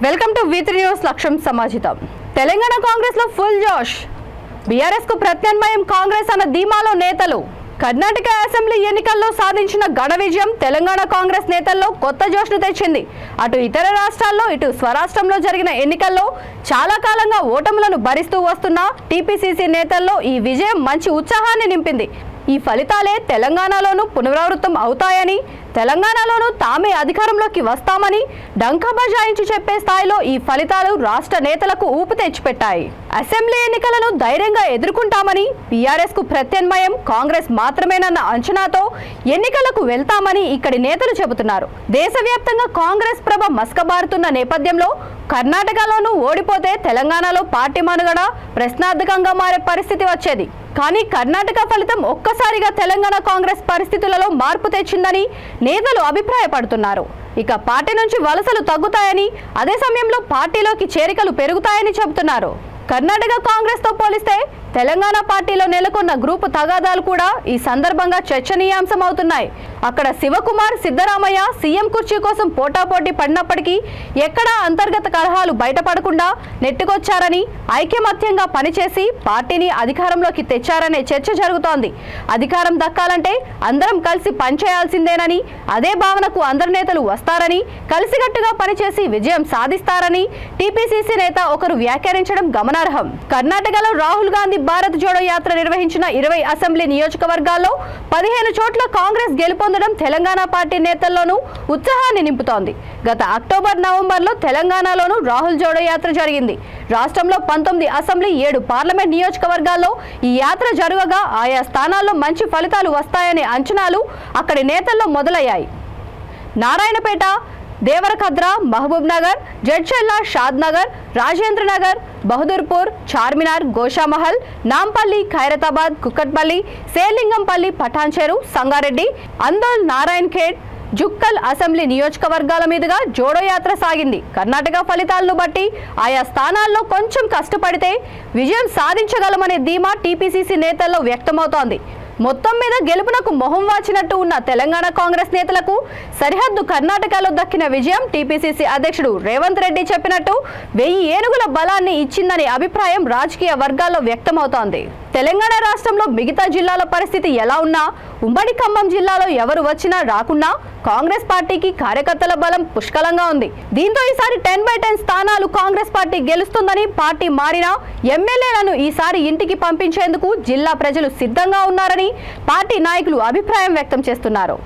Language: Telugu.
వెల్కమ్ టు V3 న్యూస్ లక్ష్యం సమాజితం. తెలంగాణ కాంగ్రెస్ లో ఫుల్ జోష్. బీఆర్ఎస్ కు ప్రత్యామ్నాయం కాంగ్రెస్ అన్న ధీమాలో నేతలు. కర్ణాటక అసెంబ్లీ ఎన్నికల్లో సాధించిన ఘన విజయం తెలంగాణ కాంగ్రెస్ నేతల్లో కొత్త జోష్ను తెచ్చింది. అటు ఇతర రాష్ట్రాల్లో ఇటు స్వరాష్ట్రంలో జరిగిన ఎన్నికల్లో చాలా కాలంగా ఓటములను భరిస్తూ వస్తున్న టీపీసీసీ నేతల్లో ఈ విజయం మంచి ఉత్సాహాన్ని నింపింది. ఈ ఫలితాలే తెలంగాణలోనూ పునరావృతం అవుతాయని, తెలంగాణలోనూ తామే అధికారంలోకి వస్తామని డంకా బజాయించి చెప్పే స్థాయిలో ఈ ఫలితాలు రాష్ట్ర నేతలకు ఊపు తెచ్చిపెట్టాయి. అసెంబ్లీ ఎన్నికలను ధైర్యంగా ఎదుర్కొంటామని, బీఆర్ఎస్ కు ప్రత్యామ్నాయం కాంగ్రెస్ మాత్రమేనన్న అంచనాతో ఎన్నికలకు వెళ్తామని ఇక్కడి నేతలు చెబుతున్నారు. దేశవ్యాప్తంగా కాంగ్రెస్ ప్రభ మస్కబారుతున్న నేపథ్యంలో కర్ణాటకలోనూ ఓడిపోతే తెలంగాణలో పార్టీ మనుగడ ప్రశ్నార్థకంగా మారే పరిస్థితి వచ్చేది. కానీ కర్ణాటక ఫలితం ఒక్కసారిగా తెలంగాణ కాంగ్రెస్ పరిస్థితులలో మార్పు తెచ్చిందని నేతలు అభిప్రాయపడుతున్నారు. ఇక పార్టీ నుంచి వలసలు తగ్గుతాయని, అదే సమయంలో పార్టీలోకి చేరికలు పెరుగుతాయని చెబుతున్నారు. కర్ణాటక కాంగ్రెస్ తో పోలిస్తే తెలంగాణ పార్టీలో నెలకొన్న గ్రూపు తగాదాలు కూడా ఈ సందర్భంగా చర్చనీయాంశం అవుతున్నాయి. అక్కడ శివకుమార్, సిద్ధరామయ్య సీఎం కుర్చీ కోసం పోటాపోటీ పడినప్పటికీ ఎక్కడా అంతర్గత కలహాలు బయటపడకుండా నెట్టుకొచ్చారని, ఐకమత్యంగా పనిచేసి పార్టీని అధికారంలోకి తెచ్చారనే చర్చ జరుగుతోంది. అధికారం దక్కాలంటే అందరం కలిసి పనిచేయాల్సిందేనని, అదే భావనకు అందరు నేతలు వస్తారని, కలిసికట్టుగా పనిచేసి విజయం సాధిస్తారని టీపీసీసీ నేత ఒకరు వ్యాఖ్యానించడం గమనార్హం. కర్ణాటకలో రాహుల్ గాంధీ భారత్ జోడో యాత్ర నిర్వహించిన 20 అసెంబ్లీ నియోజకవర్గాల్లో 15 చోట్ల కాంగ్రెస్ గెలుపొందడం తెలంగాణ పార్టీ నేతల్లోనూ ఉత్సాహాన్ని నింపుతోంది. గత అక్టోబర్, నవంబర్లో తెలంగాణలోనూ రాహుల్ జోడో యాత్ర జరిగింది. రాష్ట్రంలో 19 అసెంబ్లీ, 7 పార్లమెంట్ నియోజకవర్గాల్లో ఈ యాత్ర జరగగా ఆయా స్థానాల్లో మంచి ఫలితాలు వస్తాయనే అంచనాలు అక్కడి నేతల్లో మొదలయ్యాయి. నారాయణపేట, దేవరకద్ర, మహబూబ్ నగర్, జడ్చెల్ల, షాద్ నగర్, రాజేంద్ర నగర్, బహదూర్పూర్, చార్మినార్, గోషామహల్, నాంపల్లి, ఖైరతాబాద్, కుక్కట్పల్లి, సేలింగంపల్లి, పఠాన్చెరు, సంగారెడ్డి, అందోల్, నారాయణ్ ఖేడ్, జుక్కల్ అసెంబ్లీ నియోజకవర్గాల మీదుగా జోడో యాత్ర సాగింది. కర్ణాటక ఫలితాలను బట్టి ఆయా స్థానాల్లో కొంచెం కష్టపడితే విజయం సాధించగలమనే ధీమా టీపీసీసీ నేతల్లో వ్యక్తమవుతోంది. మొత్తం మీద గెలుపునకు మొహం వాచినట్టు ఉన్న తెలంగాణ కాంగ్రెస్ నేతలకు సరిహద్దు కర్ణాటకలో దక్కిన విజయం టీపీసీసీ అధ్యక్షుడు రేవంత్ రెడ్డి చెప్పినట్టు 1000 ఏనుగుల బలాన్ని ఇచ్చిందనే అభిప్రాయం రాజకీయ వర్గాల్లో వ్యక్తమవుతోంది. తెలంగాణ రాష్ట్రంలో మిగతా జిల్లాల పరిస్థితి ఎలా ఉన్నా, ఉమ్మడి ఖమ్మం జిల్లాలో ఎవరు వచ్చినా రాకున్నా కాంగ్రెస్ పార్టీకి కార్యకర్తల బలం పుష్కలంగా ఉంది. దీంతో ఈసారి 10/10 స్థానాలు కాంగ్రెస్ పార్టీ గెలుస్తుందని, పార్టీ మారినా ఎమ్మెల్యేలను ఈసారి ఇంటికి పంపించేందుకు జిల్లా ప్రజలు సిద్ధంగా ఉన్నారని పార్టీ నాయకులు అభిప్రాయం వ్యక్తం చేస్తున్నారు.